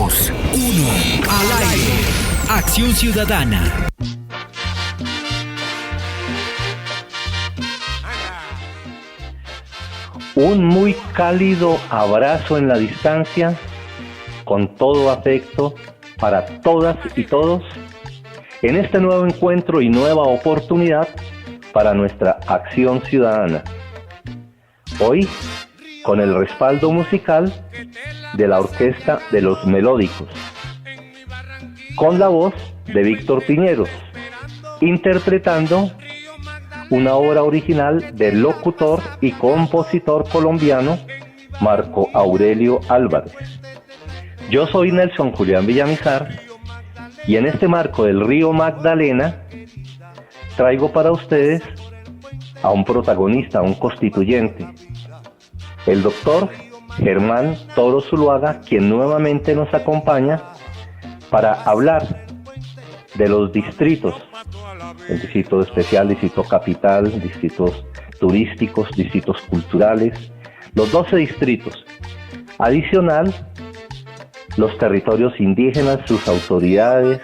2, 1, al aire. Acción Ciudadana. Un muy cálido abrazo en la distancia, con todo afecto para todas y todos, en este nuevo encuentro y nueva oportunidad para nuestra acción ciudadana. Hoy, con el respaldo musical de la Orquesta de los Melódicos, con la voz de Víctor Piñeros, interpretando una obra original del locutor y compositor colombiano Marco Aurelio Álvarez. Yo soy Nelson Julián Villamizar y en este marco del río Magdalena traigo para ustedes a un protagonista, a un constituyente, el doctor Germán Toro Zuluaga, quien nuevamente nos acompaña para hablar de los distritos, el distrito especial, distrito capital, distritos turísticos, distritos culturales, los 12 distritos. Adicional, los territorios indígenas, sus autoridades,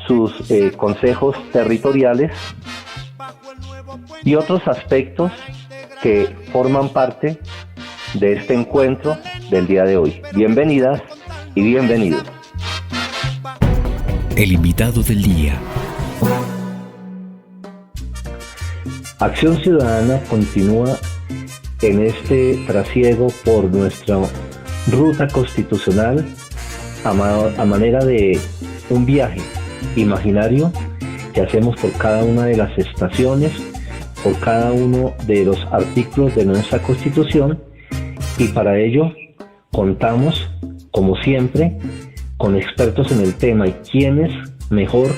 sus consejos territoriales y otros aspectos que forman parte de este encuentro del día de hoy. Bienvenidas y bienvenidos. El invitado del día. Acción Ciudadana continúa en este trasiego por nuestra ruta constitucional a manera de un viaje imaginario que hacemos por cada una de las estaciones, por cada uno de los artículos de nuestra Constitución, y para ello contamos, como siempre, con expertos en el tema. ¿Y quiénes mejor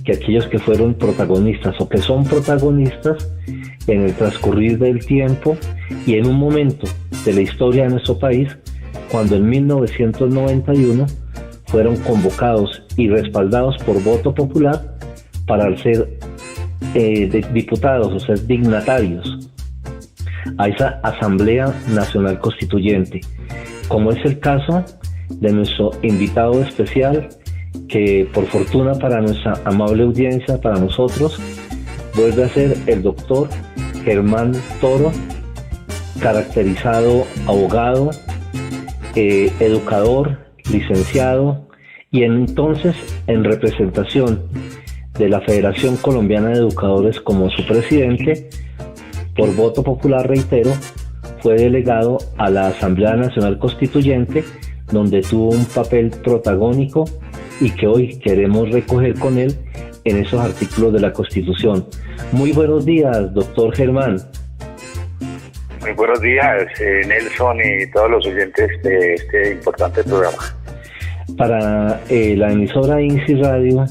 que aquellos que fueron protagonistas o que son protagonistas en el transcurrir del tiempo y en un momento de la historia de nuestro país, cuando en 1991 fueron convocados y respaldados por voto popular para ser diputados o ser dignatarios a esa Asamblea Nacional Constituyente, como es el caso de nuestro invitado especial, que por fortuna para nuestra amable audiencia, para nosotros, vuelve a ser el doctor Germán Toro, caracterizado abogado, educador, licenciado, y entonces en representación de la Federación Colombiana de Educadores como su presidente, por voto popular, reitero, fue delegado a la Asamblea Nacional Constituyente, donde tuvo un papel protagónico y que hoy queremos recoger con él en esos artículos de la Constitución. Muy buenos días, doctor Germán. Muy buenos días, Nelson, y todos los oyentes de este importante programa. Para la emisora INSI Radio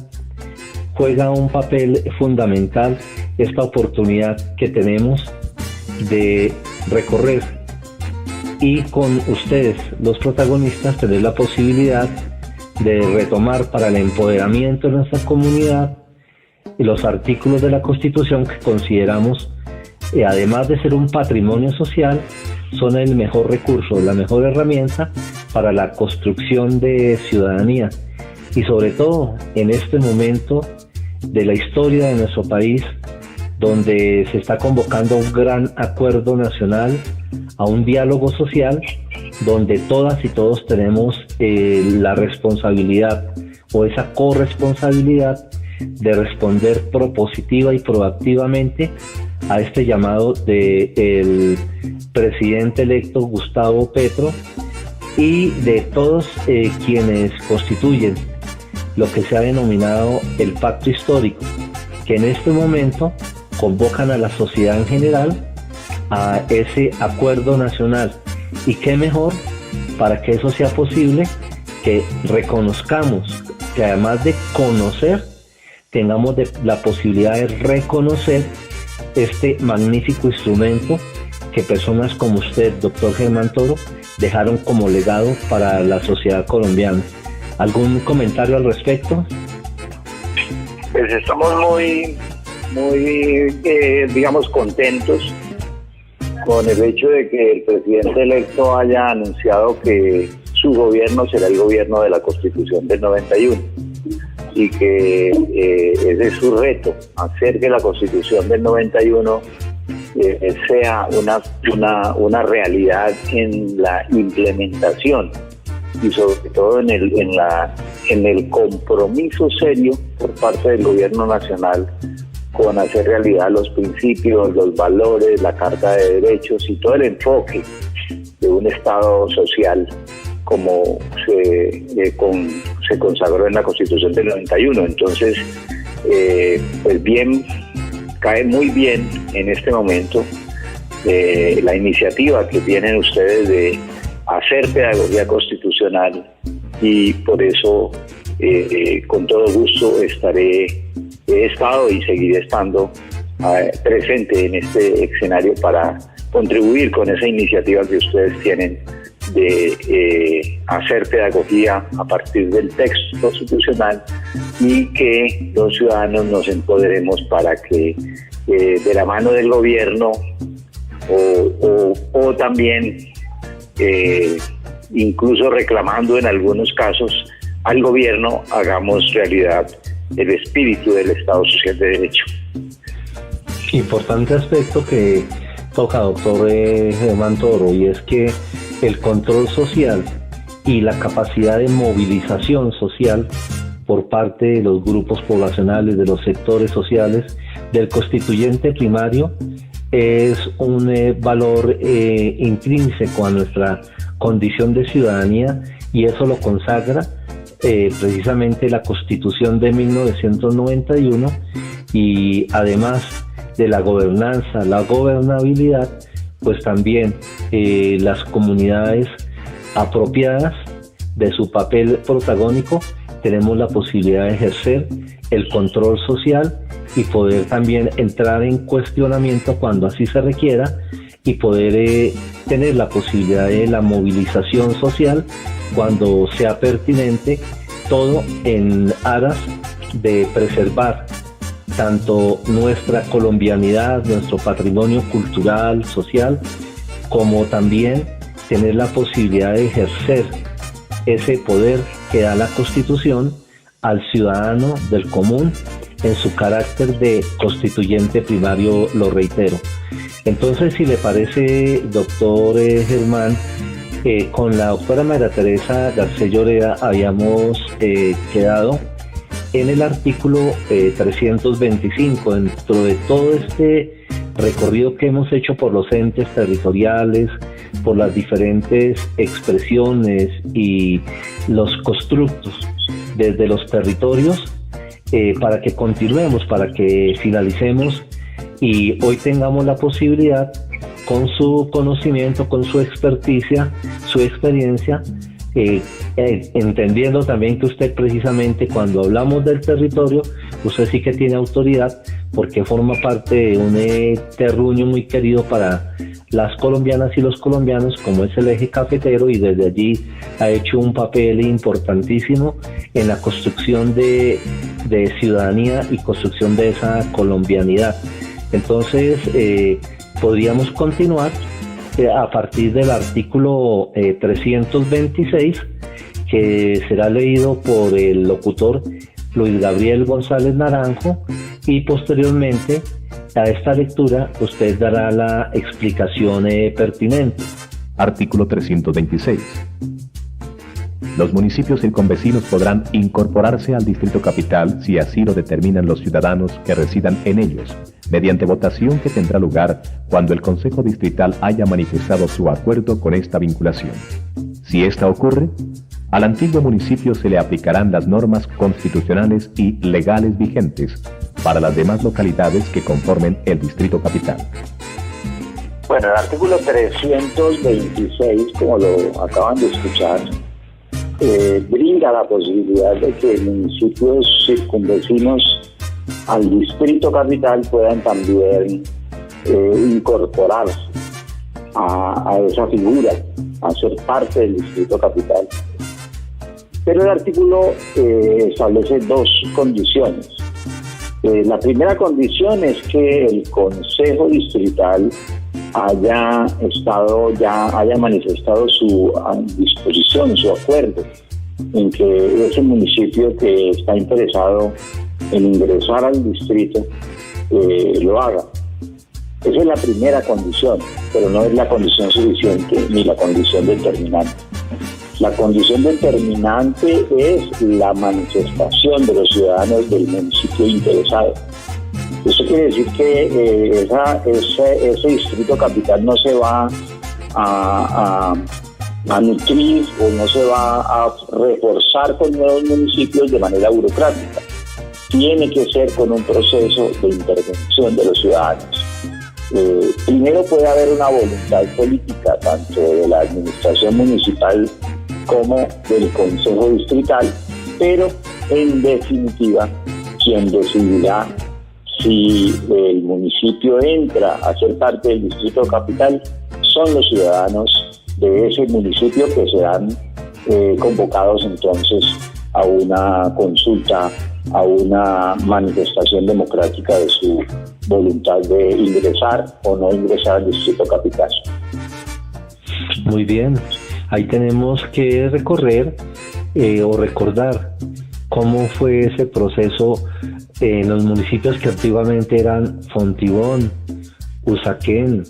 juega un papel fundamental esta oportunidad que tenemos de recorrer y con ustedes, los protagonistas, tener la posibilidad de retomar para el empoderamiento de nuestra comunidad los artículos de la Constitución que consideramos, además de ser un patrimonio social, son el mejor recurso, la mejor herramienta para la construcción de ciudadanía, y sobre todo en este momento de la historia de nuestro país, donde se está convocando a un gran acuerdo nacional, a un diálogo social, donde todas y todos tenemos la responsabilidad o esa corresponsabilidad de responder propositiva y proactivamente a este llamado del presidente electo Gustavo Petro y de todos quienes constituyen lo que se ha denominado el pacto histórico, que en este momento convocan a la sociedad en general a ese acuerdo nacional. Y qué mejor para que eso sea posible que reconozcamos, que además de conocer, tengamos la posibilidad de reconocer este magnífico instrumento que personas como usted, doctor Germán Toro, dejaron como legado para la sociedad colombiana. ¿Algún comentario al respecto? Pues estamos muy digamos, contentos con el hecho de que el presidente electo haya anunciado que su gobierno será el gobierno de la Constitución del 91 y que ese es su reto, hacer que la Constitución del 91 sea una realidad en la implementación y sobre todo en el compromiso serio por parte del gobierno nacional con hacer realidad los principios, los valores, la Carta de Derechos y todo el enfoque de un Estado social como se consagró en la Constitución del 91. Entonces, pues bien, cae muy bien en este momento la iniciativa que tienen ustedes de hacer pedagogía constitucional y por eso con todo gusto he estado y seguiré estando presente en este escenario para contribuir con esa iniciativa que ustedes tienen de hacer pedagogía a partir del texto constitucional y que los ciudadanos nos empoderemos para que de la mano del gobierno o también incluso reclamando en algunos casos al gobierno hagamos realidad el espíritu del Estado Social de Derecho. Importante aspecto que toca doctor Germán Toro, y es que el control social y la capacidad de movilización social por parte de los grupos poblacionales, de los sectores sociales, del constituyente primario, es un valor intrínseco a nuestra condición de ciudadanía, y eso lo consagra precisamente la Constitución de 1991, y además de la gobernanza, la gobernabilidad, pues también las comunidades apropiadas de su papel protagónico tenemos la posibilidad de ejercer el control social y poder también entrar en cuestionamiento cuando así se requiera y poder tener la posibilidad de la movilización social cuando sea pertinente, todo en aras de preservar tanto nuestra colombianidad, nuestro patrimonio cultural, social, como también tener la posibilidad de ejercer ese poder que da la Constitución al ciudadano del común en su carácter de constituyente primario, lo reitero. Entonces, si le parece, doctor Germán, con la doctora María Teresa Garcés Lloreda habíamos quedado en el artículo 325, dentro de todo este recorrido que hemos hecho por los entes territoriales, por las diferentes expresiones y los constructos desde los territorios, para que continuemos, para que finalicemos y hoy tengamos la posibilidad, con su conocimiento, con su experticia, su experiencia, entendiendo también que usted precisamente cuando hablamos del territorio, usted sí que tiene autoridad porque forma parte de un terruño muy querido para las colombianas y los colombianos, como es el eje cafetero, y desde allí ha hecho un papel importantísimo en la construcción de ciudadanía y construcción de esa colombianidad. Entonces, podríamos continuar a partir del artículo 326, que será leído por el locutor Luis Gabriel González Naranjo, y posteriormente a esta lectura usted dará la explicación pertinente. Artículo 326. Los municipios circunvecinos podrán incorporarse al Distrito Capital si así lo determinan los ciudadanos que residan en ellos, mediante votación que tendrá lugar cuando el Consejo Distrital haya manifestado su acuerdo con esta vinculación. Si esta ocurre, al antiguo municipio se le aplicarán las normas constitucionales y legales vigentes para las demás localidades que conformen el Distrito Capital. Bueno, el artículo 326, como lo acaban de escuchar, brinda la posibilidad de que municipios circunvecinos al Distrito Capital puedan también incorporarse a esa figura, a ser parte del Distrito Capital. Pero el artículo establece dos condiciones. La primera condición es que el Consejo Distrital haya manifestado su disposición, su acuerdo en que ese municipio que está interesado en ingresar al distrito lo haga. Esa es la primera condición, pero no es la condición suficiente ni la condición determinante. La condición determinante es la manifestación de los ciudadanos del municipio interesado. Eso quiere decir que ese distrito capital no se va a nutrir o no se va a reforzar con nuevos municipios de manera burocrática. Tiene que ser con un proceso de intervención de los ciudadanos. Primero puede haber una voluntad política tanto de la administración municipal como del Consejo Distrital, pero en definitiva quien decidirá si el municipio entra a ser parte del distrito capital son los ciudadanos de ese municipio, que serán convocados entonces a una consulta, a una manifestación democrática de su voluntad de ingresar o no ingresar al distrito capital. Muy bien, ahí tenemos que recorrer o recordar cómo fue ese proceso en los municipios que antiguamente eran Fontibón, Usaquén,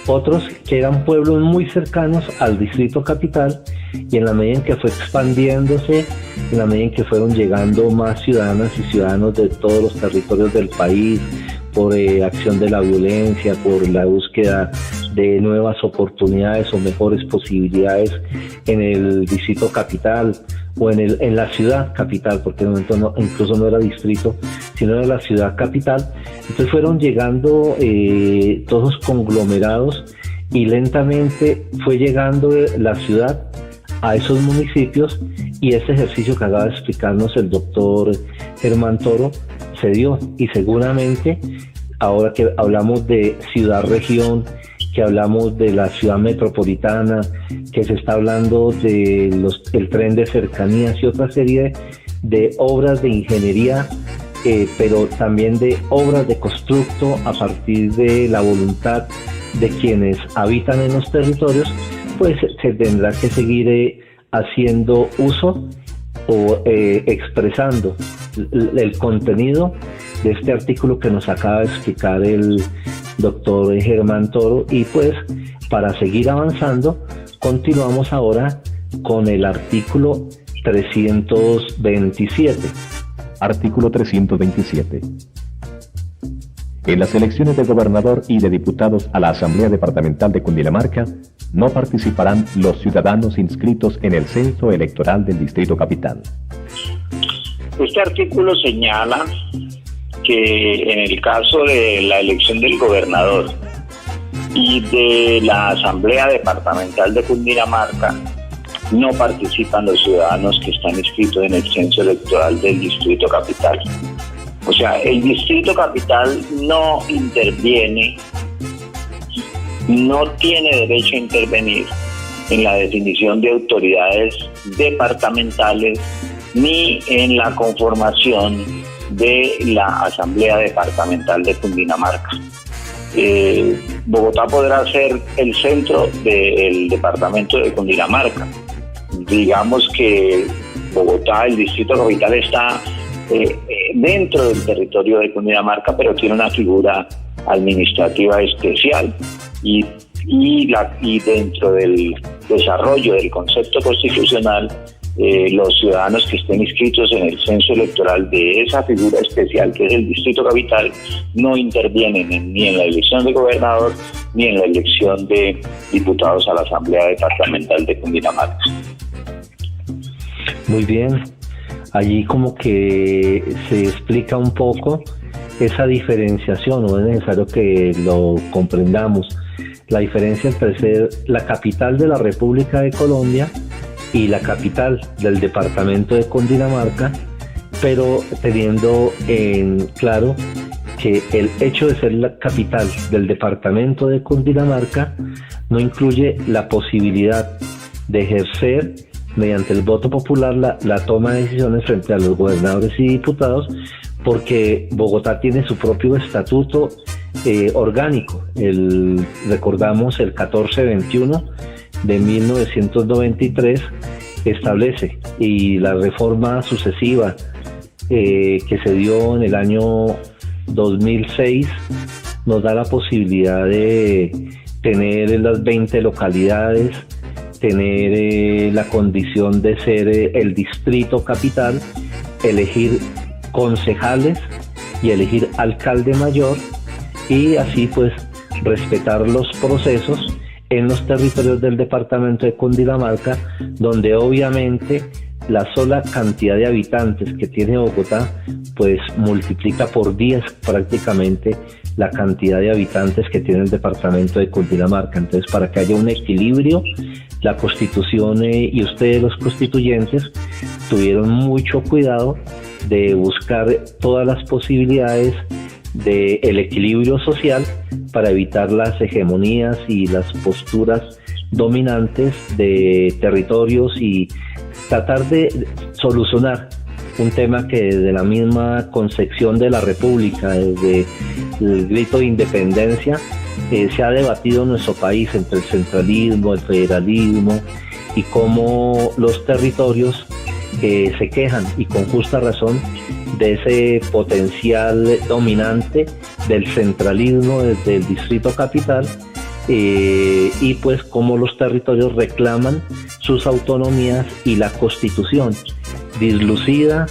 otros que eran pueblos muy cercanos al distrito capital, y en la medida en que fue expandiéndose, en la medida en que fueron llegando más ciudadanas y ciudadanos de todos los territorios del país, por acción de la violencia, por la búsqueda de nuevas oportunidades o mejores posibilidades en el distrito capital o en la ciudad capital, porque en el momento incluso no era distrito, sino era la ciudad capital. Entonces fueron llegando todos conglomerados y lentamente fue llegando la ciudad a esos municipios, y ese ejercicio que acaba de explicarnos el doctor Germán Toro se dio, y seguramente ahora que hablamos de ciudad-región, que hablamos de la ciudad metropolitana, que se está hablando de el tren de cercanías y otra serie de obras de ingeniería, pero también de obras de constructo a partir de la voluntad de quienes habitan en los territorios, pues se tendrá que seguir haciendo uso o expresando el contenido de este artículo que nos acaba de explicar el doctor Germán Toro. Y pues para seguir avanzando, continuamos ahora con el artículo 327. Artículo 327. En las elecciones de gobernador y de diputados a la Asamblea Departamental de Cundinamarca no participarán los ciudadanos inscritos en el censo electoral del Distrito Capital. Este artículo señala que en el caso de la elección del gobernador y de la Asamblea Departamental de Cundinamarca no participan los ciudadanos que están inscritos en el censo electoral del Distrito Capital. O sea, el Distrito Capital no interviene, no tiene derecho a intervenir en la definición de autoridades departamentales ni en la conformación de la Asamblea Departamental de Cundinamarca. Bogotá podrá ser el centro del departamento de Cundinamarca. Digamos que Bogotá, el Distrito Capital, está dentro del territorio de Cundinamarca, pero tiene una figura administrativa especial, y dentro del desarrollo del concepto constitucional, los ciudadanos que estén inscritos en el censo electoral de esa figura especial que es el Distrito Capital no intervienen ni en la elección de gobernador ni en la elección de diputados a la Asamblea Departamental de Cundinamarca. Muy bien. Allí como que se explica un poco esa diferenciación, no es necesario que lo comprendamos, la diferencia entre ser la capital de la República de Colombia y la capital del departamento de Cundinamarca, pero teniendo en claro que el hecho de ser la capital del departamento de Cundinamarca no incluye la posibilidad de ejercer mediante el voto popular la toma de decisiones frente a los gobernadores y diputados, porque Bogotá tiene su propio estatuto orgánico. Recordamos el 1421 de 1993 establece, y la reforma sucesiva que se dio en el año 2006 nos da la posibilidad de tener en las 20 localidades, tener la condición de ser el distrito capital, elegir concejales y elegir alcalde mayor, y así pues respetar los procesos en los territorios del departamento de Cundinamarca, donde obviamente la sola cantidad de habitantes que tiene Bogotá pues multiplica por 10 prácticamente la cantidad de habitantes que tiene el departamento de Cundinamarca. Entonces, para que haya un equilibrio, la Constitución y ustedes los constituyentes tuvieron mucho cuidado de buscar todas las posibilidades del equilibrio social para evitar las hegemonías y las posturas dominantes de territorios y tratar de solucionar un tema que desde la misma concepción de la República, desde el grito de independencia, se ha debatido en nuestro país entre el centralismo, el federalismo, y cómo los territorios se quejan, y con justa razón, de ese potencial dominante del centralismo desde el distrito capital, y pues cómo los territorios reclaman sus autonomías, y la Constitución dislucida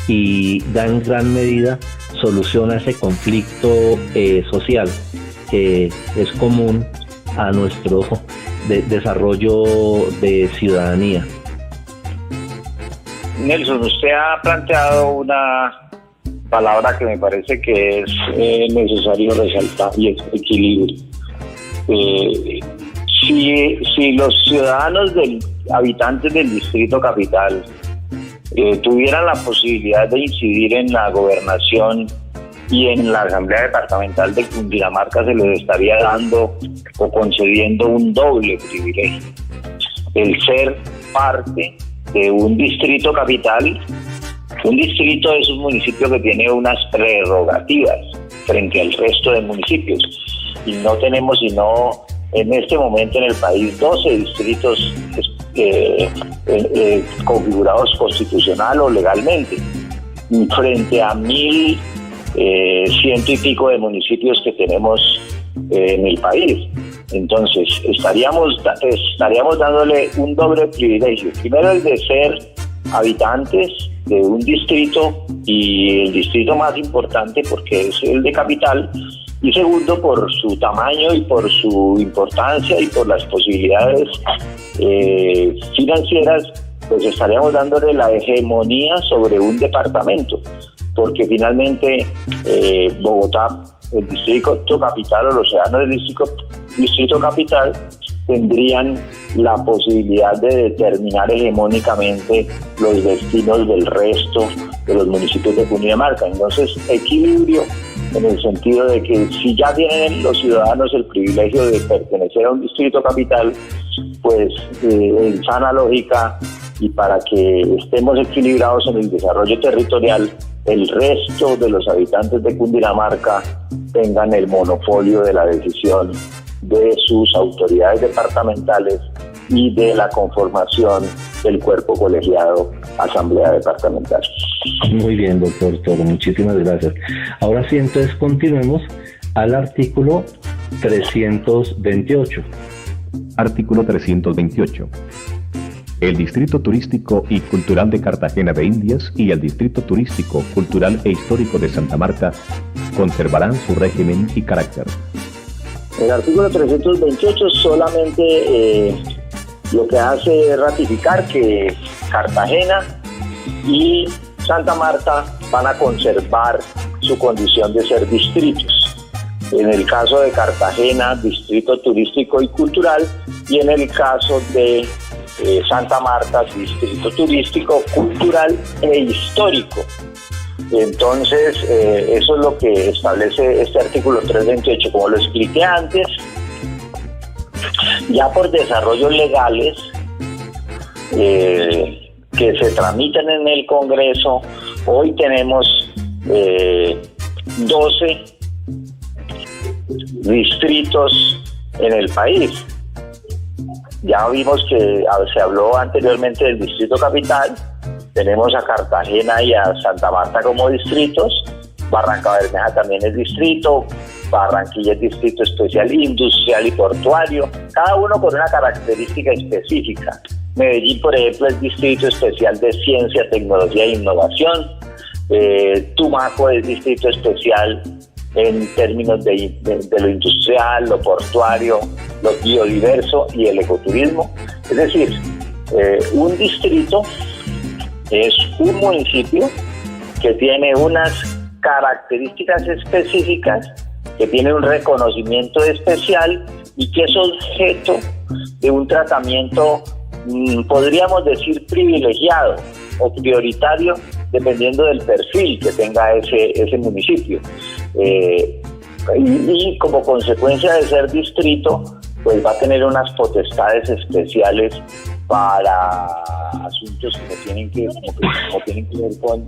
y da en gran medida solución a ese conflicto social que es común a nuestro desarrollo de ciudadanía. Nelson, usted ha planteado una palabra que me parece que es necesario resaltar, y es equilibrio. Si los ciudadanos habitantes del distrito capital tuvieran la posibilidad de incidir en la gobernación y en la Asamblea Departamental de Cundinamarca, se les estaría dando o concediendo un doble privilegio: el ser parte de un distrito capital. Un distrito es un municipio que tiene unas prerrogativas frente al resto de municipios, y no tenemos sino en este momento en el país 12 distritos configurados constitucional o legalmente, frente a 1.100 y pico de municipios que tenemos en el país. Entonces estaríamos dándole un doble privilegio: primero el de ser habitantes de un distrito, y el distrito más importante porque es el de capital, y segundo por su tamaño y por su importancia y por las posibilidades financieras, pues estaríamos dándole la hegemonía sobre un departamento, porque finalmente Bogotá, el distrito capital, o los ciudadanos del distrito capital tendrían la posibilidad de determinar hegemónicamente los destinos del resto de los municipios de Cundinamarca. Entonces, equilibrio en el sentido de que si ya tienen los ciudadanos el privilegio de pertenecer a un distrito capital, pues en sana lógica, y para que estemos equilibrados en el desarrollo territorial, el resto de los habitantes de Cundinamarca tengan el monopolio de la decisión de sus autoridades departamentales y de la conformación del cuerpo colegiado Asamblea Departamental. Muy bien, doctor Toro, muchísimas gracias. Ahora sí, entonces continuemos al artículo 328. Artículo 328. El Distrito Turístico y Cultural de Cartagena de Indias y el Distrito Turístico, Cultural e Histórico de Santa Marta conservarán su régimen y carácter. El artículo 328 solamente lo que hace es ratificar que Cartagena y Santa Marta van a conservar su condición de ser distritos. En el caso de Cartagena, Distrito Turístico y Cultural, y en el caso de Santa Marta, Distrito Turístico, Cultural e Histórico. Entonces, eso es lo que establece este artículo 328. Como lo expliqué antes, ya por desarrollos legales que se tramitan en el Congreso, hoy tenemos 12 distritos en el país. Ya vimos que se habló anteriormente del Distrito Capital, tenemos a Cartagena y a Santa Marta como distritos, Barrancabermeja también es distrito, Barranquilla es distrito especial industrial y portuario, cada uno con una característica específica. Medellín, por ejemplo, es distrito especial de ciencia, tecnología e innovación. Tumaco es distrito especial en términos de lo industrial, lo portuario, lo biodiverso y el ecoturismo. Es decir, un distrito es un municipio que tiene unas características específicas, que tiene un reconocimiento especial y que es objeto de un tratamiento, podríamos decir, privilegiado o prioritario, dependiendo del perfil que tenga ese municipio. Y como consecuencia de ser distrito, pues va a tener unas potestades especiales para asuntos que tienen que ver con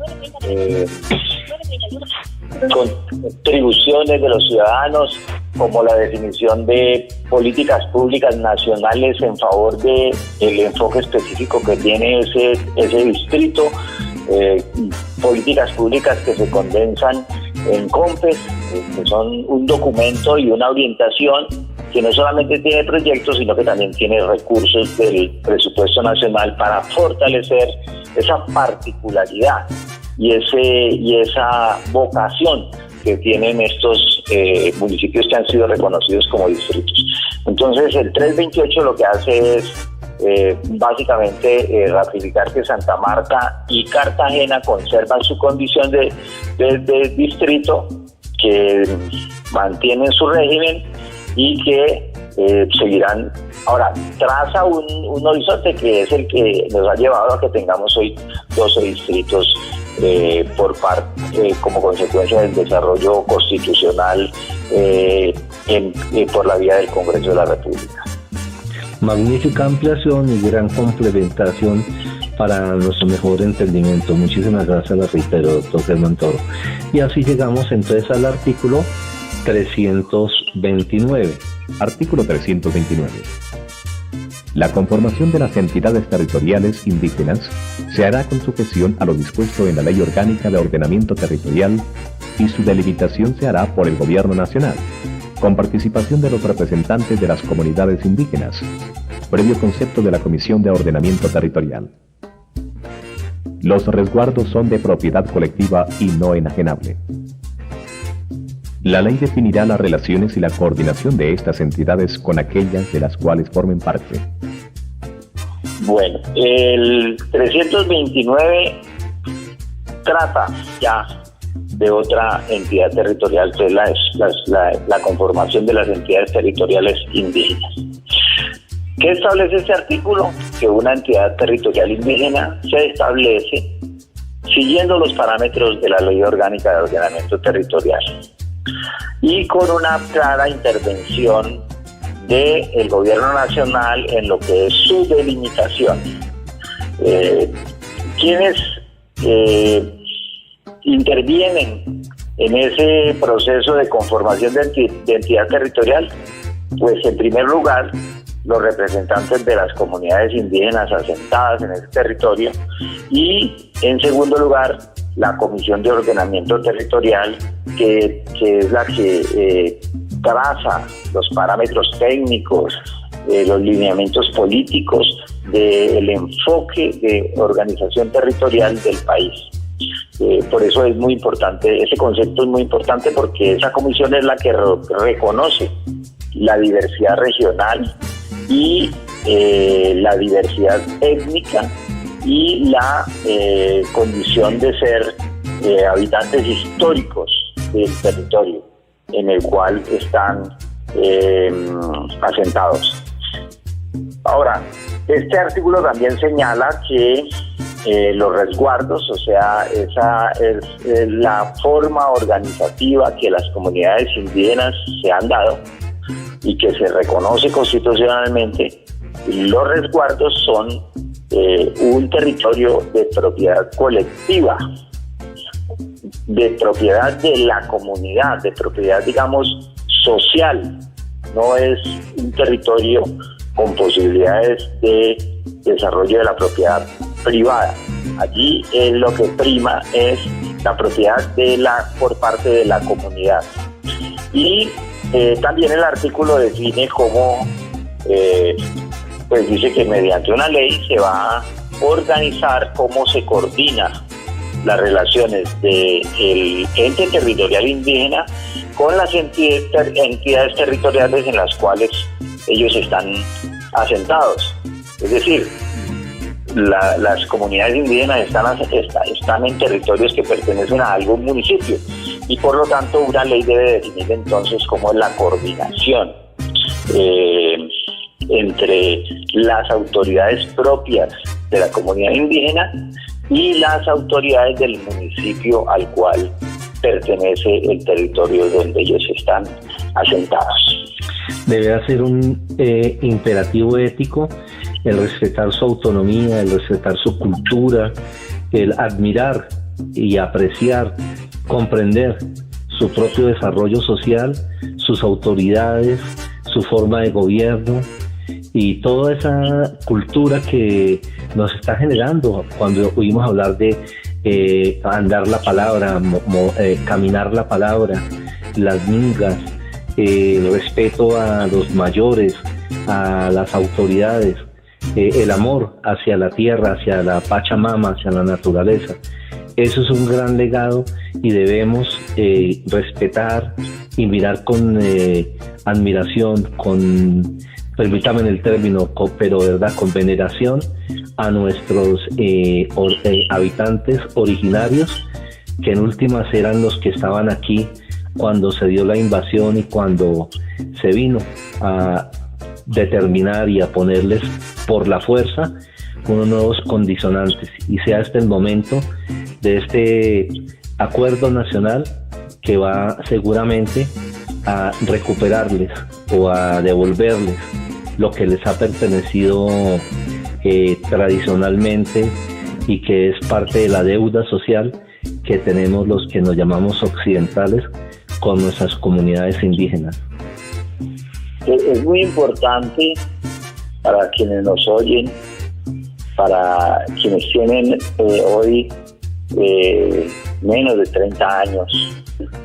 contribuciones de los ciudadanos, como la definición de políticas públicas nacionales en favor de el enfoque específico que tiene ese distrito, políticas públicas que se condensan en COMPES, que son un documento y una orientación que no solamente tiene proyectos, sino que también tiene recursos del presupuesto nacional para fortalecer esa particularidad y esa vocación que tienen estos municipios que han sido reconocidos como distritos. Entonces, el 328 lo que hace es básicamente ratificar que Santa Marta y Cartagena conservan su condición de distrito, que mantienen su régimen y que seguirán. Ahora, traza un horizonte que es el que nos ha llevado a que tengamos hoy 12 distritos como consecuencia del desarrollo constitucional por la vía del Congreso de la República. Magnífica ampliación y gran complementación para nuestro mejor entendimiento. Muchísimas gracias, la reitero, doctor Germán Toro. Y así llegamos entonces al artículo 329. Artículo 329. La conformación de las entidades territoriales indígenas se hará con sujeción a lo dispuesto en la Ley Orgánica de Ordenamiento Territorial y su delimitación se hará por el Gobierno Nacional, con participación de los representantes de las comunidades indígenas, previo concepto de la Comisión de Ordenamiento Territorial. Los resguardos son de propiedad colectiva y no enajenable. La ley definirá las relaciones y la coordinación de estas entidades con aquellas de las cuales formen parte. Bueno, el 329 trata ya de otra entidad territorial, que es la conformación de las entidades territoriales indígenas. ¿Qué establece este artículo? Que una entidad territorial indígena se establece siguiendo los parámetros de la Ley Orgánica de Ordenamiento Territorial y con una clara intervención del Gobierno Nacional en lo que es su delimitación. ¿Quiénes intervienen en ese proceso de conformación de entidad territorial? Pues en primer lugar, los representantes de las comunidades indígenas asentadas en ese territorio y en segundo lugar, la Comisión de Ordenamiento Territorial, que es la que traza los parámetros técnicos, los lineamientos políticos del enfoque de organización territorial del país. Por eso es muy importante, ese concepto es muy importante porque esa comisión es la que reconoce la diversidad regional y la diversidad étnica y la condición de ser habitantes históricos del territorio en el cual están asentados. Ahora, este artículo también señala que los resguardos, o sea, esa es la forma organizativa que las comunidades indígenas se han dado y que se reconoce constitucionalmente. Los resguardos son un territorio de propiedad colectiva, de propiedad de la comunidad, de propiedad, digamos, social, no es un territorio con posibilidades de desarrollo de la propiedad privada. Allí lo que prima es la propiedad por parte de la comunidad. Y también el artículo define cómo, pues dice que mediante una ley se va a organizar cómo se coordina las relaciones del ente territorial indígena con las entidades territoriales en las cuales ellos están asentados. Es decir, las comunidades indígenas están en territorios que pertenecen a algún municipio y por lo tanto una ley debe definir entonces cómo es la coordinación entre las autoridades propias de la comunidad indígena y las autoridades del municipio al cual pertenece el territorio donde ellos están asentados. Debe ser un imperativo ético el respetar su autonomía, el respetar su cultura, el admirar y apreciar, comprender su propio desarrollo social, sus autoridades, su forma de gobierno y toda esa cultura que nos está generando cuando oímos hablar de andar la palabra, caminar la palabra, las mingas, el respeto a los mayores, a las autoridades, el amor hacia la tierra, hacia la Pachamama, hacia la naturaleza. Eso es un gran legado y debemos respetar y mirar con admiración, permítame el término, pero verdad, con veneración a nuestros habitantes originarios, que en últimas eran los que estaban aquí cuando se dio la invasión y cuando se vino a determinar y a ponerles por la fuerza unos nuevos condicionantes, y sea este el momento de este acuerdo nacional que va seguramente a recuperarles o a devolverles lo que les ha pertenecido tradicionalmente y que es parte de la deuda social que tenemos los que nos llamamos occidentales con nuestras comunidades indígenas. Es muy importante para quienes nos oyen, para quienes tienen hoy menos de 30 años,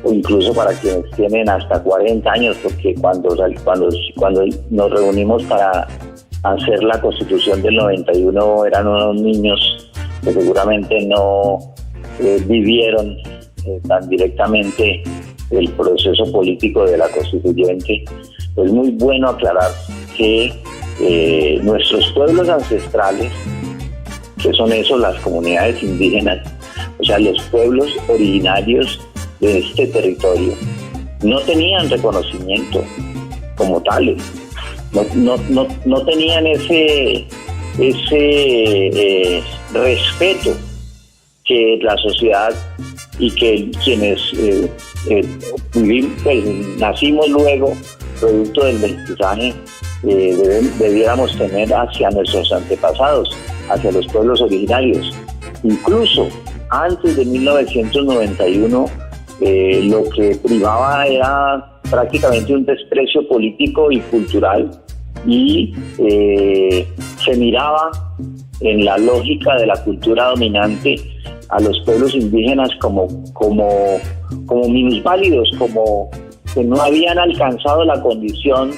o incluso para quienes tienen hasta 40 años, porque cuando nos reunimos para hacer la Constitución del 91 eran unos niños que seguramente no vivieron tan directamente el proceso político de la Constituyente. Es muy bueno aclarar que nuestros pueblos ancestrales, que son esos las comunidades indígenas, o sea, los pueblos originarios de este territorio, no tenían reconocimiento como tales, no tenían ese respeto que la sociedad y que quienes nacimos luego, producto del mestizaje, debiéramos tener hacia nuestros antepasados, hacia los pueblos originarios. Incluso antes de 1991, lo que primaba era prácticamente un desprecio político y cultural, y se miraba en la lógica de la cultura dominante a los pueblos indígenas como minusválidos, como que no habían alcanzado la condición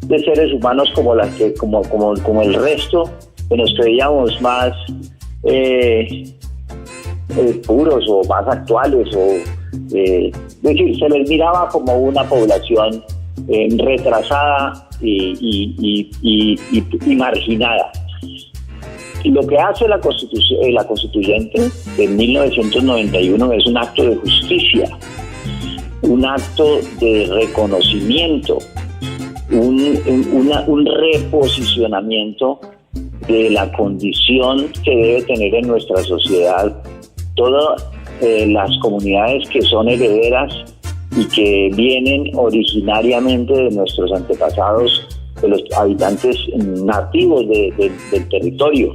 de seres humanos como el resto, que nos creíamos más puros o más actuales, es decir, se les miraba como una población retrasada y marginada. Y lo que hace la Constituyente de 1991 es un acto de justicia, un acto de reconocimiento, un reposicionamiento de la condición que debe tener en nuestra sociedad todas las comunidades que son herederas y que vienen originariamente de nuestros antepasados, de los habitantes nativos del territorio,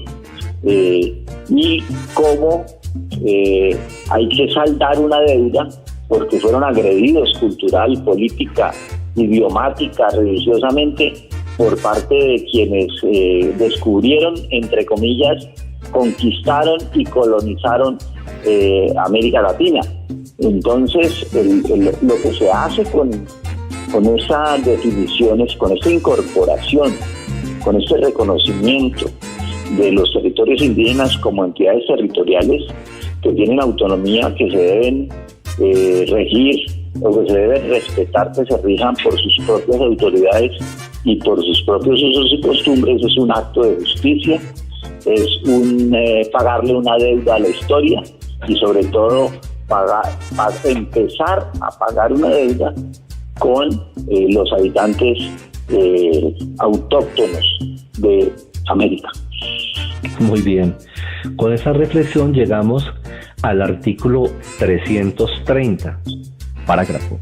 y cómo hay que saldar una deuda porque fueron agredidos cultural, política idiomática, religiosamente, por parte de quienes descubrieron, entre comillas, conquistaron y colonizaron América Latina. Entonces, lo que se hace con esas definiciones, con esta incorporación, con este reconocimiento de los territorios indígenas como entidades territoriales que tienen autonomía, que se deben regir o que se deben respetar, que se rijan por sus propias autoridades y por sus propios usos y costumbres, es un acto de justicia, es pagarle una deuda a la historia y sobre todo empezar a pagar una deuda con los habitantes autóctonos de América. Muy bien. Con esa reflexión llegamos al artículo 330. Parágrafo.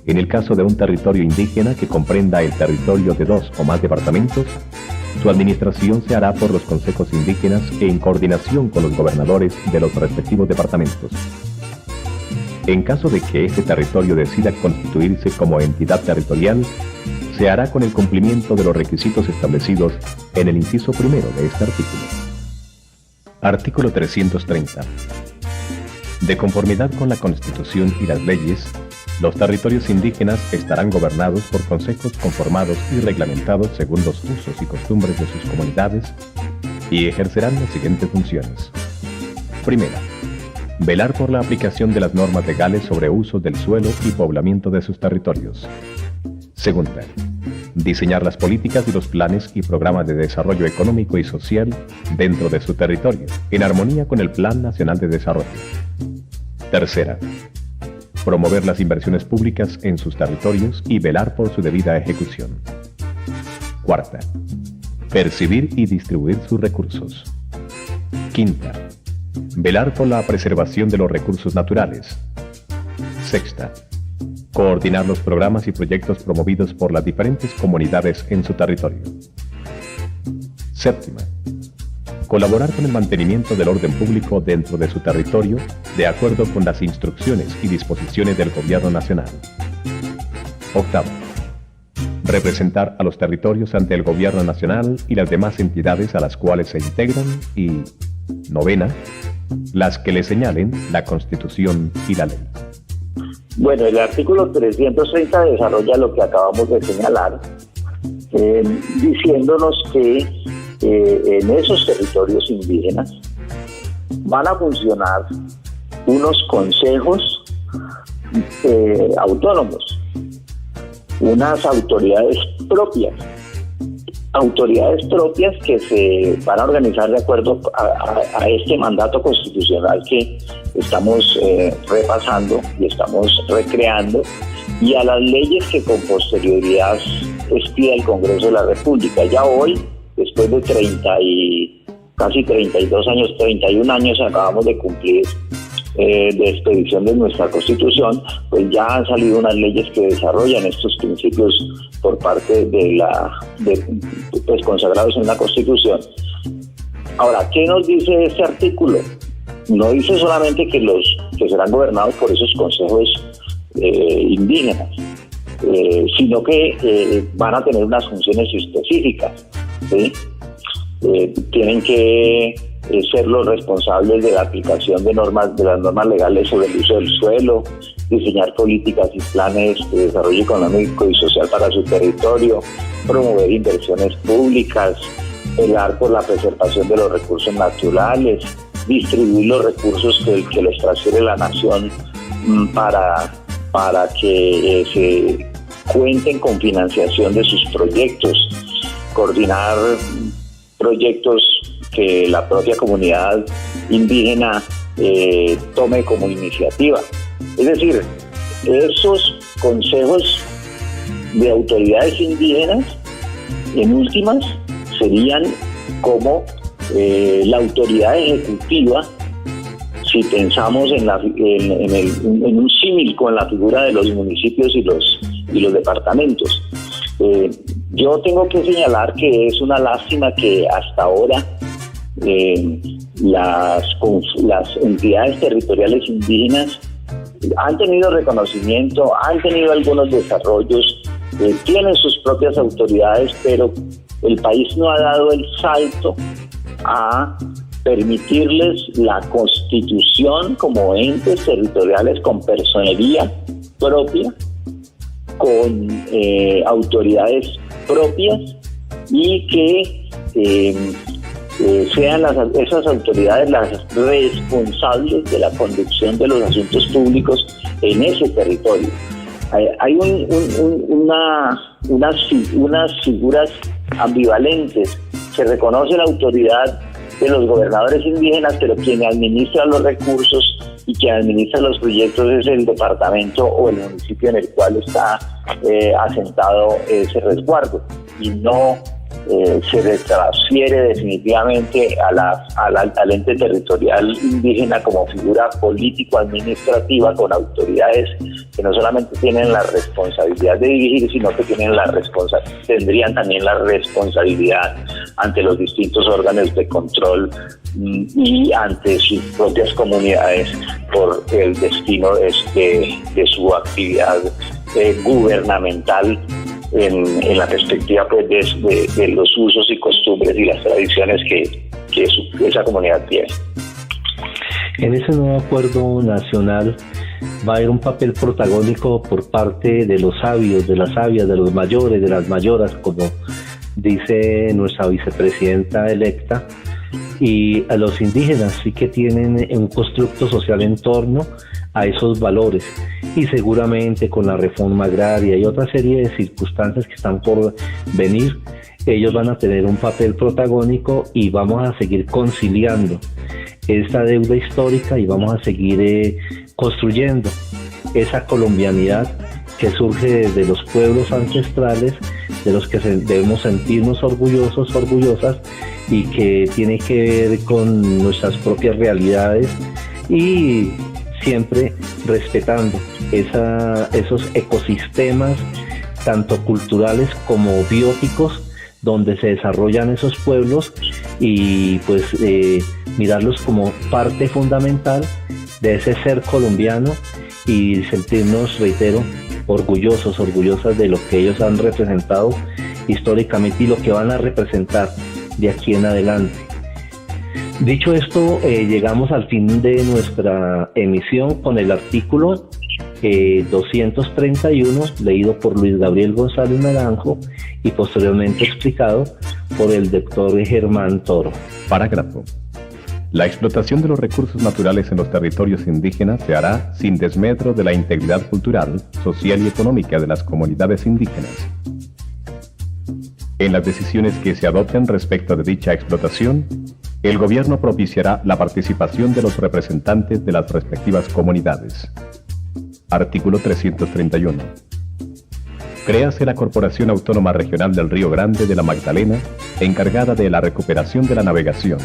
En el caso de un territorio indígena que comprenda el territorio de 2 o más departamentos, su administración se hará por los consejos indígenas en coordinación con los gobernadores de los respectivos departamentos. En caso de que este territorio decida constituirse como entidad territorial, se hará con el cumplimiento de los requisitos establecidos en el inciso primero de este artículo. Artículo 330. De conformidad con la Constitución y las leyes, los territorios indígenas estarán gobernados por consejos conformados y reglamentados según los usos y costumbres de sus comunidades y ejercerán las siguientes funciones. Primera, velar por la aplicación de las normas legales sobre uso del suelo y poblamiento de sus territorios. Segunda, diseñar las políticas y los planes y programas de desarrollo económico y social dentro de su territorio, en armonía con el Plan Nacional de Desarrollo. Tercera, promover las inversiones públicas en sus territorios y velar por su debida ejecución. Cuarta, percibir y distribuir sus recursos. Quinta, velar por la preservación de los recursos naturales. Sexta, coordinar los programas y proyectos promovidos por las diferentes comunidades en su territorio. Séptima, colaborar con el mantenimiento del orden público dentro de su territorio de acuerdo con las instrucciones y disposiciones del Gobierno Nacional. Octavo, representar a los territorios ante el Gobierno Nacional y las demás entidades a las cuales se integran y, novena, las que le señalen la Constitución y la ley. Bueno, el artículo 330 desarrolla lo que acabamos de señalar, diciéndonos que en esos territorios indígenas van a funcionar unos consejos autónomos, unas autoridades propias que se van a organizar de acuerdo a este mandato constitucional que estamos repasando y estamos recreando, y a las leyes que con posterioridad expida el Congreso de la República. Ya hoy, después de casi 32 años, 31 años acabamos de cumplir de expedición de nuestra Constitución, pues ya han salido unas leyes que desarrollan estos principios por parte pues consagrados en la Constitución. Ahora, ¿qué nos dice este artículo? No dice solamente que serán gobernados por esos consejos indígenas, sino que van a tener unas funciones específicas, ¿sí? Tienen que ser los responsables de la aplicación de las normas legales sobre el uso del suelo, diseñar políticas y planes de desarrollo económico y social para su territorio, promover inversiones públicas, velar por la preservación de los recursos naturales, distribuir los recursos que les transfiere la nación para que se cuenten con financiación de sus proyectos, coordinar proyectos que la propia comunidad indígena tome como iniciativa. Es decir, esos consejos de autoridades indígenas, en últimas, serían como la autoridad ejecutiva, si pensamos en un símil con la figura de los municipios y los departamentos. Yo tengo que señalar que es una lástima que hasta ahora las entidades territoriales indígenas han tenido reconocimiento, han tenido algunos desarrollos, tienen sus propias autoridades, pero el país no ha dado el salto a permitirles la constitución como entes territoriales con personería propia, con autoridades propias, y que sean esas autoridades las responsables de la conducción de los asuntos públicos en ese territorio. Hay unas figuras ambivalentes. Se reconoce la autoridad de los gobernadores indígenas, pero quien administra los recursos y quien administra los proyectos es el departamento o el municipio en el cual está asentado ese resguardo, y no se le transfiere definitivamente al ente territorial indígena como figura político-administrativa, con autoridades que no solamente tienen la responsabilidad de dirigir, sino que tendrían también la responsabilidad ante los distintos órganos de control y ante sus propias comunidades por el destino de su actividad gubernamental en la perspectiva pues de los usos y costumbres y las tradiciones que esa comunidad tiene. En ese nuevo acuerdo nacional va a haber un papel protagónico por parte de los sabios, de las sabias, de los mayores, de las mayoras, como dice nuestra vicepresidenta electa, y a los indígenas sí que tienen un constructo social en torno a esos valores, y seguramente con la reforma agraria y otra serie de circunstancias que están por venir, ellos van a tener un papel protagónico, y vamos a seguir conciliando esta deuda histórica y vamos a seguir construyendo esa colombianidad que surge de los pueblos ancestrales, de los que debemos sentirnos orgullosos, orgullosas, y que tiene que ver con nuestras propias realidades, y siempre respetando esos ecosistemas, tanto culturales como bióticos, donde se desarrollan esos pueblos, y pues mirarlos como parte fundamental de ese ser colombiano, y sentirnos, reitero, orgullosas de lo que ellos han representado históricamente y lo que van a representar de aquí en adelante. Dicho esto, llegamos al fin de nuestra emisión con el artículo 231, leído por Luis Gabriel González Naranjo y posteriormente explicado por el doctor Germán Toro. Parágrafo. La explotación de los recursos naturales en los territorios indígenas se hará sin desmedro de la integridad cultural, social y económica de las comunidades indígenas. En las decisiones que se adopten respecto de dicha explotación, el gobierno propiciará la participación de los representantes de las respectivas comunidades. Artículo 331. Créase la Corporación Autónoma Regional del Río Grande de la Magdalena, encargada de la recuperación de la navegación,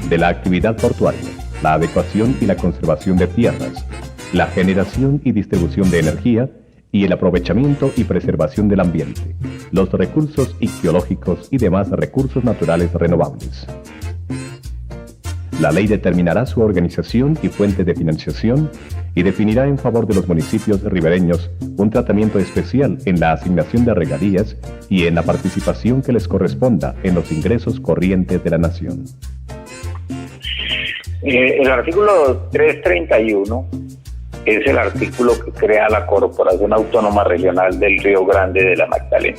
de la actividad portuaria, la adecuación y la conservación de tierras, la generación y distribución de energía y el aprovechamiento y preservación del ambiente, los recursos ictiológicos y demás recursos naturales renovables. La ley determinará su organización y fuente de financiación y definirá en favor de los municipios ribereños un tratamiento especial en la asignación de regalías y en la participación que les corresponda en los ingresos corrientes de la nación. El artículo 331 es el artículo que crea la Corporación Autónoma Regional del Río Grande de la Magdalena.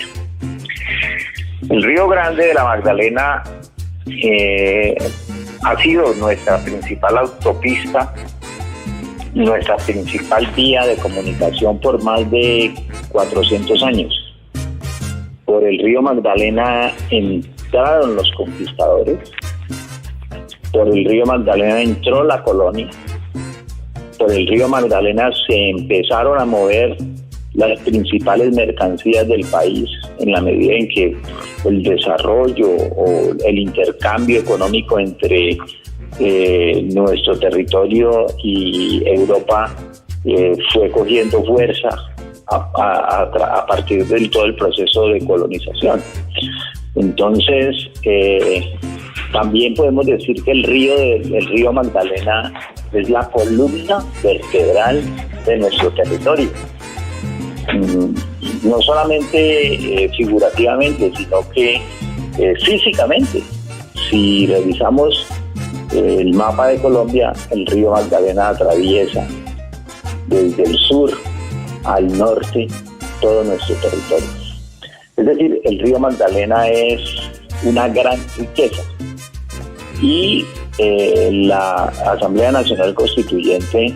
El Río Grande de la Magdalena ha sido nuestra principal autopista, nuestra principal vía de comunicación por más de 400 años. Por el río Magdalena entraron los conquistadores, por el río Magdalena entró la colonia, por el río Magdalena se empezaron a mover las principales mercancías del país, en la medida en que el desarrollo o el intercambio económico entre nuestro territorio y Europa fue cogiendo fuerza a partir de todo el proceso de colonización. Entonces, También podemos decir que el río Magdalena es la columna vertebral de nuestro territorio. No solamente figurativamente, sino que físicamente. Si revisamos el mapa de Colombia, el río Magdalena atraviesa desde el sur al norte todo nuestro territorio. Es decir, el río Magdalena es una gran riqueza. Y la Asamblea Nacional Constituyente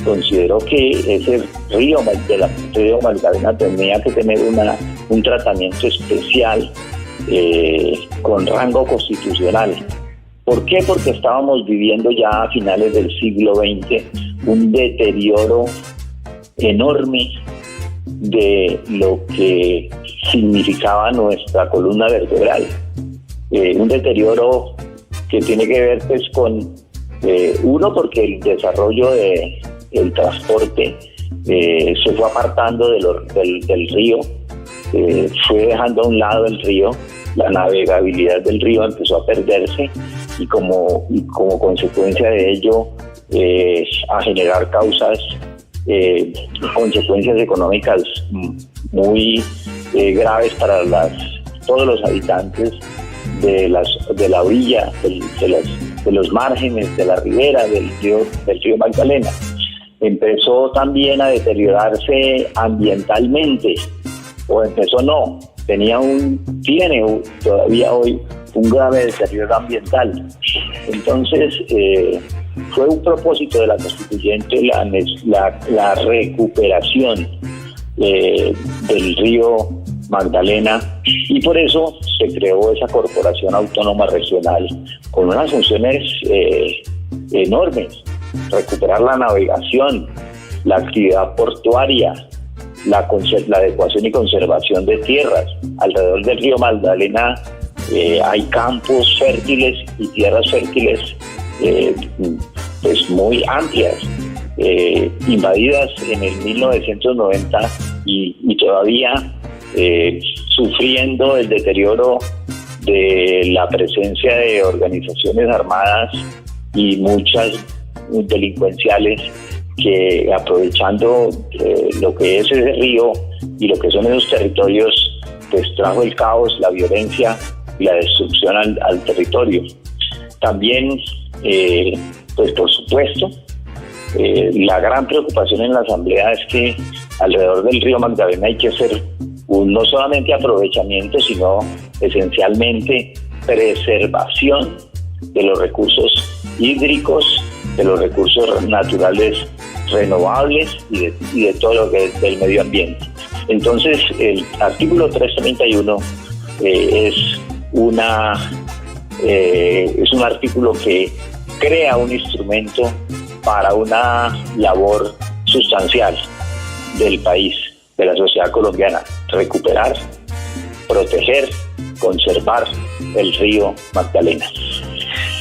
consideró que ese río Magdalena tenía que tener un tratamiento especial con rango constitucional. ¿Por qué? Porque estábamos viviendo ya a finales del siglo XX un deterioro enorme de lo que significaba nuestra columna vertebral. Un deterioro que tiene que ver pues con uno, porque el desarrollo del transporte se fue apartando del río, fue dejando a un lado el río, la navegabilidad del río empezó a perderse y como consecuencia de ello a generar consecuencias económicas muy graves para todos los habitantes de la orilla, de los márgenes, de la ribera del río Magdalena. Empezó también a deteriorarse ambientalmente, tiene todavía hoy un grave deterioro ambiental. Entonces, fue un propósito de la Constituyente la recuperación del río Magdalena, y por eso se creó esa Corporación Autónoma Regional con unas funciones enormes: recuperar la navegación, la actividad portuaria, la adecuación y conservación de tierras. Alrededor del río Magdalena hay campos fértiles y tierras fértiles pues muy amplias, invadidas en el 1990 y todavía sufriendo el deterioro de la presencia de organizaciones armadas y muchas delincuenciales que, aprovechando lo que es ese río y lo que son esos territorios, pues trajo el caos, la violencia y la destrucción al territorio. También, pues por supuesto, la gran preocupación en la Asamblea es que alrededor del río Magdalena hay que hacer no solamente aprovechamiento, sino esencialmente preservación de los recursos hídricos, de los recursos naturales renovables y de todo lo que es del medio ambiente. Entonces, el artículo 331 es un artículo que crea un instrumento para una labor sustancial del país, de la sociedad colombiana: recuperar, proteger, conservar el río Magdalena.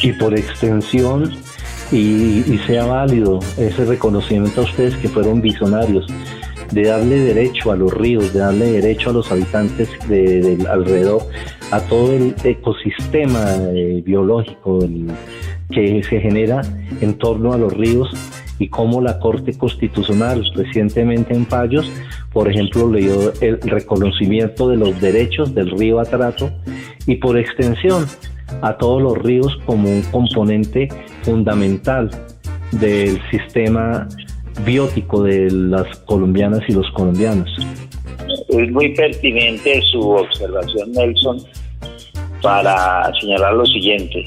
Y por extensión, y sea válido ese reconocimiento a ustedes que fueron visionarios, de darle derecho a los ríos, de darle derecho a los habitantes del alrededor, a todo el ecosistema biológico que se genera en torno a los ríos, y cómo la Corte Constitucional recientemente en fallos, por ejemplo, le dio el reconocimiento de los derechos del río Atrato y por extensión a todos los ríos como un componente fundamental del sistema biótico de las colombianas y los colombianos. Es muy pertinente su observación, Nelson, para señalar lo siguiente.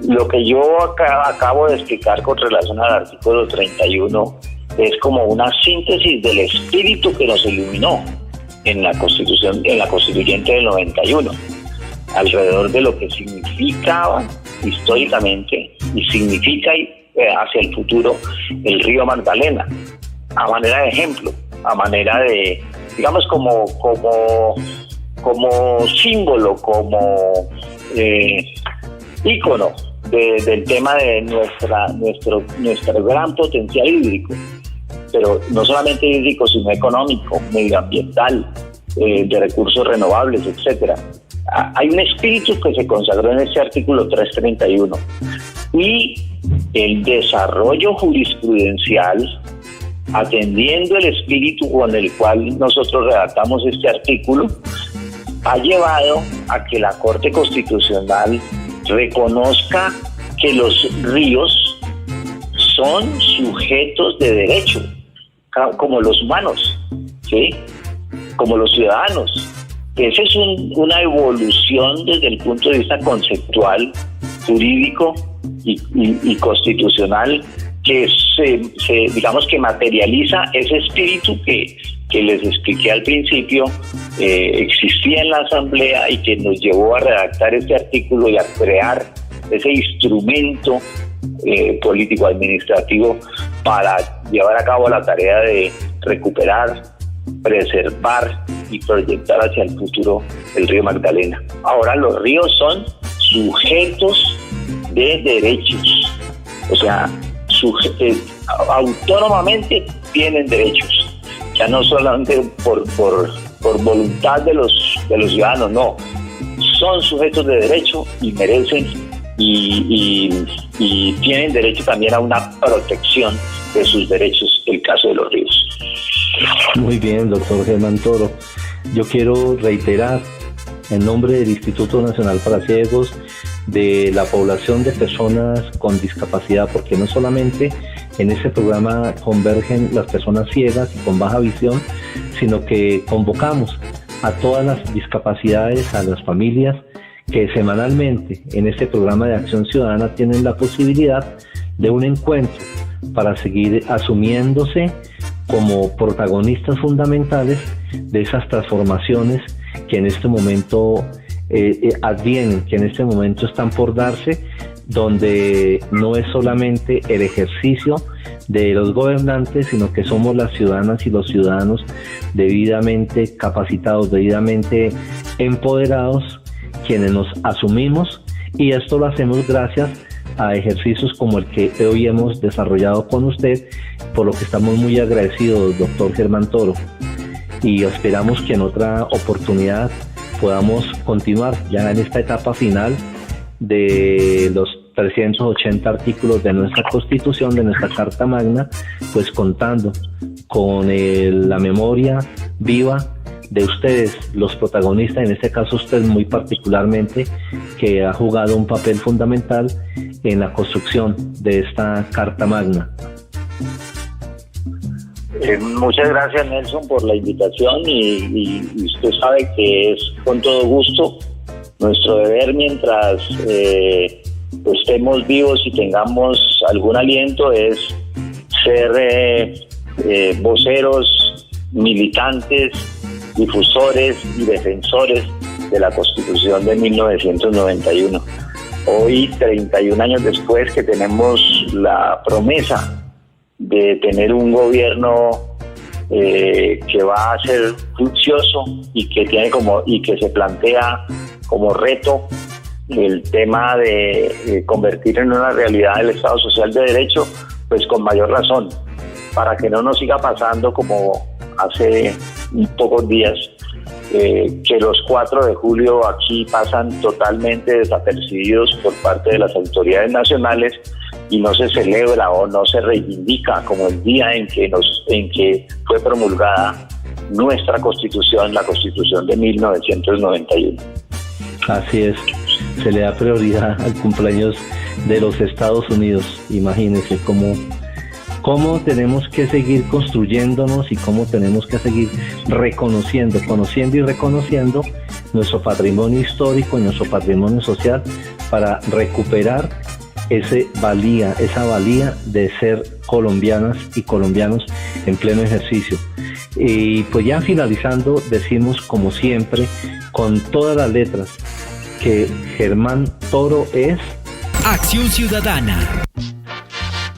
Lo que yo acabo de explicar con relación al artículo 31 es como una síntesis del espíritu que nos iluminó en la Constituyente del 91, alrededor de lo que significaba históricamente y significa hacia el futuro el río Magdalena, a manera de ejemplo, a manera de, digamos, como símbolo, como ícono del tema de nuestro gran potencial hídrico, pero no solamente hídrico, sino económico, medioambiental, de recursos renovables, etcétera. hay un espíritu que se consagró en este artículo 331 y el desarrollo jurisprudencial, atendiendo el espíritu con el cual nosotros redactamos este artículo, ha llevado a que la Corte Constitucional reconozca que los ríos son sujetos de derecho, como los humanos, ¿sí? Como los ciudadanos. Esa es una evolución desde el punto de vista conceptual, jurídico y constitucional que digamos que materializa ese espíritu que les expliqué al principio, existía en la Asamblea y que nos llevó a redactar este artículo y a crear ese instrumento político-administrativo para llevar a cabo la tarea de recuperar, preservar y proyectar hacia el futuro el río Magdalena. Ahora los ríos son sujetos de derechos, o sea, autónomamente tienen derechos, ya no solamente por voluntad de los ciudadanos, no, son sujetos de derecho y merecen y tienen derecho también a una protección de sus derechos, el caso de los ríos. Muy bien, doctor Germán Toro. Yo quiero reiterar en nombre del Instituto Nacional para Ciegos, de la población de personas con discapacidad, porque no solamente en este programa convergen las personas ciegas y con baja visión, sino que convocamos a todas las discapacidades, a las familias que semanalmente en este programa de Acción Ciudadana tienen la posibilidad de un encuentro para seguir asumiéndose como protagonistas fundamentales de esas transformaciones que en este momento advienen, que en este momento están por darse, donde no es solamente el ejercicio de los gobernantes, sino que somos las ciudadanas y los ciudadanos debidamente capacitados, debidamente empoderados, quienes nos asumimos, y esto lo hacemos gracias a ejercicios como el que hoy hemos desarrollado con usted, por lo que estamos muy agradecidos, doctor Germán Toro, y esperamos que en otra oportunidad podamos continuar ya en esta etapa final de los 380 artículos de nuestra Constitución, de nuestra Carta Magna, pues contando con la memoria viva de ustedes, los protagonistas, en este caso usted muy particularmente, que ha jugado un papel fundamental en la construcción de esta Carta Magna. Muchas gracias, Nelson, por la invitación y usted sabe que es con todo gusto nuestro deber mientras estemos vivos y tengamos algún aliento, es ser voceros, militantes, difusores y defensores de la Constitución de 1991. Hoy, 31 años después, que tenemos la promesa de tener un gobierno que va a ser fructuoso y que se plantea como reto el tema de convertir en una realidad el Estado Social de Derecho, pues con mayor razón, para que no nos siga pasando como hace pocos días, que los 4 de julio aquí pasan totalmente desapercibidos por parte de las autoridades nacionales y no se celebra o no se reivindica como el día en que fue promulgada nuestra Constitución, la Constitución de 1991. Así es, se le da prioridad al cumpleaños de los Estados Unidos. Imagínense cómo tenemos que seguir construyéndonos y cómo tenemos que seguir conociendo y reconociendo nuestro patrimonio histórico y nuestro patrimonio social para recuperar esa valía de ser colombianas y colombianos en pleno ejercicio. Y pues ya finalizando, decimos como siempre, con todas las letras, que Germán Toro es Acción Ciudadana.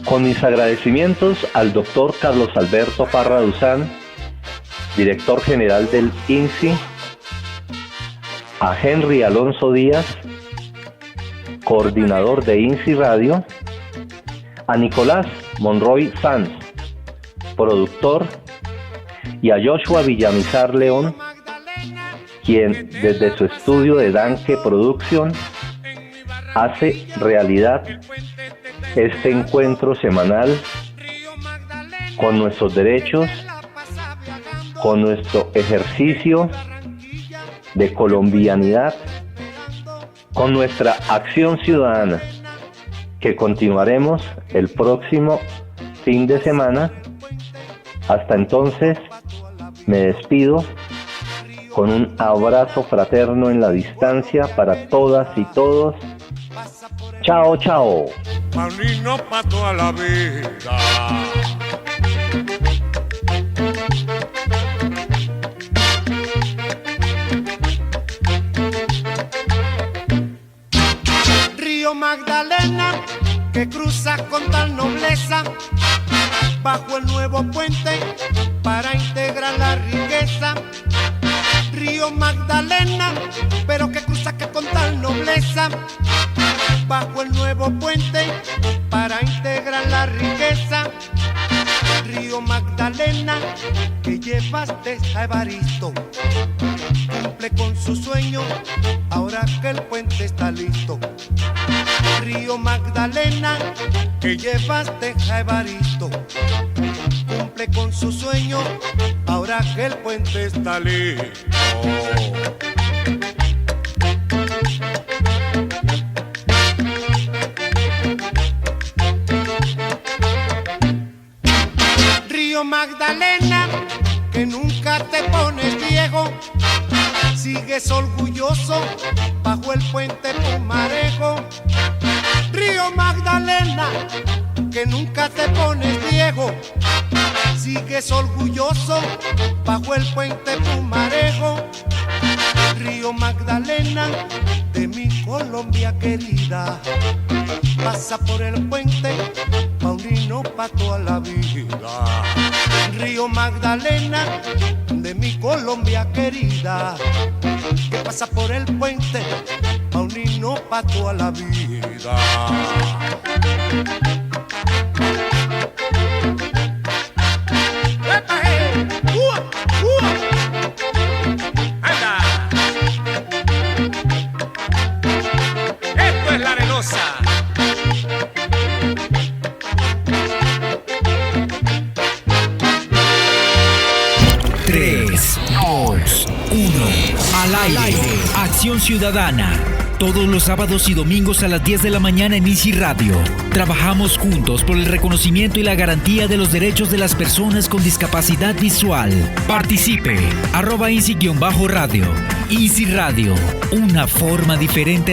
Con mis agradecimientos al doctor Carlos Alberto Parra Duzán, director general del INSI, a Henry Alonso Díaz, coordinador de INSI Radio, a Nicolás Monroy Sanz, productor, y a Joshua Villamizar León, quien desde su estudio de Danke Production hace realidad este encuentro semanal con nuestros derechos, con nuestro ejercicio de colombianidad, con nuestra acción ciudadana, que continuaremos el próximo fin de semana. Hasta entonces, me despido con un abrazo fraterno en la distancia para todas y todos. Chao, chao. Paulino pa' toda la vida. Río Magdalena, que cruza con tal nobleza, bajo el nuevo puente para integrar la riqueza. Río Magdalena, pero que cruza que con tal nobleza, bajo el nuevo puente para integrar la riqueza. Río Magdalena, que llevaste a Evaristo, cumple con su sueño ahora que el puente está listo. Río Magdalena, que llevaste a Evaristo, cumple con su sueño ahora que el puente está listo. Río Magdalena, que nunca te pones viejo, sigues orgulloso bajo el puente Pumarejo. Río Magdalena, que nunca te pones viejo, sigues orgulloso bajo el puente Pumarejo. Río Magdalena, de mi Colombia querida, pasa por el puente Paulino pa' toda la vida. Río Magdalena, de mi Colombia querida, que pasa por el puente Paulino pa' toda la vida. ¡Anda! Esto es La Arenosa. Tres, dos, uno. Al aire. Acción Ciudadana. Todos los sábados y domingos a las 10 de la mañana en Easy Radio. Trabajamos juntos por el reconocimiento y la garantía de los derechos de las personas con discapacidad visual. Participe. @Easy-Radio. Easy Radio. Una forma diferente